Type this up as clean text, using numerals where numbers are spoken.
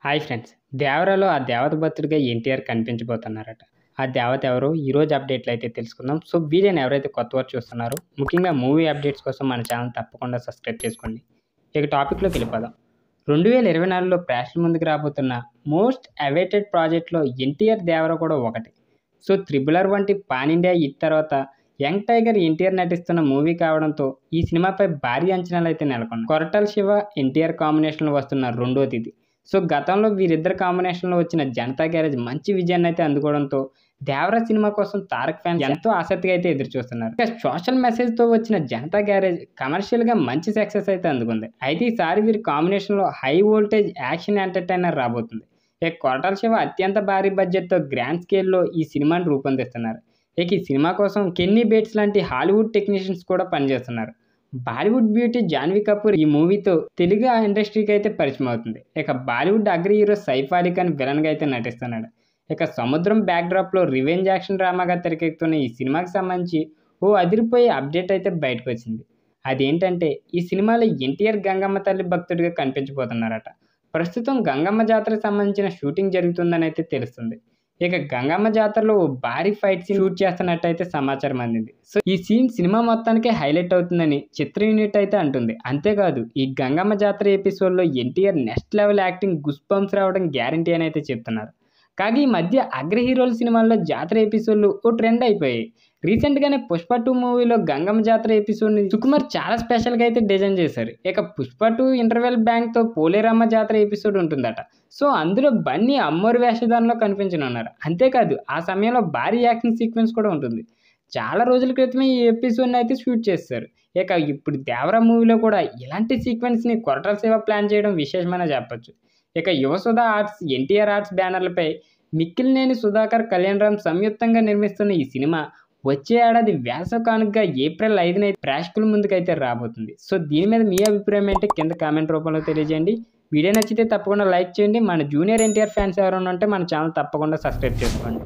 Hi friends. 'దేవరా'లో ఆ దేవత భక్తుడిగా ఎన్టీఆర్ కనిపించబోతున్నారట. ఆ దేవత ఎవరో ఈరోజు అప్డేట్‌లో అయితే తెలుసుకుందాం. సో, వీడియోని ఎవరైతే కొత్తవారు చూస్తున్నారో ముఖ్యంగా మూవీ అప్డేట్స్ కోసం మన ఛానల్ తప్పకుండా సబ్స్క్రైబ్ చేసుకోండి. ఇక టాపిక్‌లోకి వెళ్ళిపోదాం. 2024లో ప్రేక్షకుల ముందుకు రాబోతున్న మోస్ట్ అవైటెడ్ ప్రాజెక్ట్‌లో ఎన్టీఆర్ 'దేవర' కూడా ఒకటి. సో, 'త్రిబుల్ ఆర్' వంటి పాన్ ఇండియా హిట్ తర్వాత యంగ్ టైగర్ ఎన్టీఆర్ నటిస్తున్న మూవీ కావడంతో ఈ సినిమాపై భారీ అంచనాలైతే నెలకొన్నాయి. కొరటాల శివ, ఎన్టీఆర్ కాంబినేషన్‌లో వస్తున్న రెండోది ఇది. సో, గతంలో వీరిద్దరి కాంబినేషన్‌లో వచ్చిన 'జనతా గ్యారేజ్' మంచి విజయాన్ని అయితే అందుకోవడంతో 'దేవర' సినిమా కోసం తారక్ ఫ్యాన్స్ ఎంతో ఆసక్తిగా అయితే ఎదురుచూస్తున్నారు. ఇక సోషల్ మెసేజ్‌తో వచ్చిన 'జనతా గ్యారేజ్' కమర్షియల్‌గా మంచి సక్సెస్ అయితే అందుకుంది. అయితే ఈసారి వీరి కాంబినేషన్‌లో హై వోల్టేజ్ యాక్షన్ ఎంటర్‌టైనర్ రాబోతుంది. ఇక కొరటాల శివ అత్యంత భారీ బడ్జెట్‌తో గ్రాండ్ స్కేల్‌లో ఈ సినిమాని రూపొందిస్తున్నారు. ఇక ఈ సినిమా కోసం కెన్నీ బేట్స్ లాంటి హాలీవుడ్ టెక్నీషియన్స్ కూడా పనిచేస్తున్నారు. బాలీవుడ్ బ్యూటీ జాన్వీ కపూర్ ఈ మూవీతో తెలుగు ఇండస్ట్రీకి అయితే పరిచయం అవుతుంది. ఇక బాలీవుడ్ అగ్ర హీరో సైఫ్ అలీ ఖాన్ విలన్గా అయితే నటిస్తున్నాడు. ఇక సముద్రం బ్యాక్డ్రాప్లో రివెంజ్ యాక్షన్ డ్రామాగా తెరకెక్కుతున్న ఈ సినిమాకి సంబంధించి ఓ అదిరిపోయే అప్డేట్ అయితే బయటకు వచ్చింది. అదేంటంటే ఈ సినిమాలో ఎన్టీఆర్ గంగమ్మ తల్లి భక్తుడిగా కనిపించబోతున్నారట. ప్రస్తుతం గంగమ్మ జాతరకు సంబంధించిన షూటింగ్ జరుగుతుందని అయితే తెలుస్తుంది. ఇక గంగమ్మ జాతరలో ఓ భారీ ఫైట్ సీన్ షూట్ చేస్తున్నట్టయితే సమాచారం అందింది. సో ఈ సీన్ సినిమా మొత్తానికే హైలైట్ అవుతుందని చిత్ర యూనిట్ అయితే అంటుంది. అంతేకాదు ఈ గంగమ్మ జాతర ఎపిసోడ్లో NTR next level acting goose bumps రావడం గ్యారంటీ అని అయితే చెప్తున్నారు. కాగా ఈ మధ్య అగ్ర హీరోల సినిమాల్లో జాతర ఎపిసోడ్లు ఓ ట్రెండ్ అయిపోయాయి. రీసెంట్గానే 'పుష్ప 2' మూవీలో గంగమ్మ జాతర ఎపిసోడ్ని సుకుమార్ చాలా స్పెషల్గా అయితే డిజైన్ చేశారు. ఇక 'పుష్ప 2' ఇంటర్వెల్ బ్యాంక్తో పోలేరమ్మ జాతర ఎపిసోడ్ ఉంటుందట. సో అందులో బన్నీ అమ్మోరు వేషధారణలో కనిపించనున్నారు. అంతేకాదు ఆ సమయంలో భారీ యాక్షన్ సీక్వెన్స్ కూడా ఉంటుంది. చాలా రోజుల క్రితమే ఈ ఎపిసోడ్ని అయితే షూట్ చేస్తారు. ఇక ఇప్పుడు 'దేవర' మూవీలో కూడా ఇలాంటి సీక్వెన్స్ని కొరటాల శివ ప్లాన్ చేయడం విశేషమనే చెప్పొచ్చు. ఇక యువసుధ ఆర్ట్స్, ఎన్టీఆర్ ఆర్ట్స్ బ్యానర్లపై మిక్కిలినేని సుధాకర్, కళ్యాణ్ రామ్ సంయుక్తంగా నిర్మిస్తున్న ఈ సినిమా వచ్చే ఏడాది వేసవి కానుకగా ఏప్రిల్ 5న ప్రేక్షకుల ముందుకైతే రాబోతుంది. సో దీని మీద మీ అభిప్రాయం ఏంటి కింద కామెంట్ రూపంలో తెలియజేయండి. వీడియో నచ్చితే తప్పకుండా లైక్ చేయండి. మన జూనియర్ ఎన్టీఆర్ ఫ్యాన్స్ ఎవరైనా ఉంటే మన ఛానల్ తప్పకుండా సబ్స్క్రైబ్ చేసుకోండి.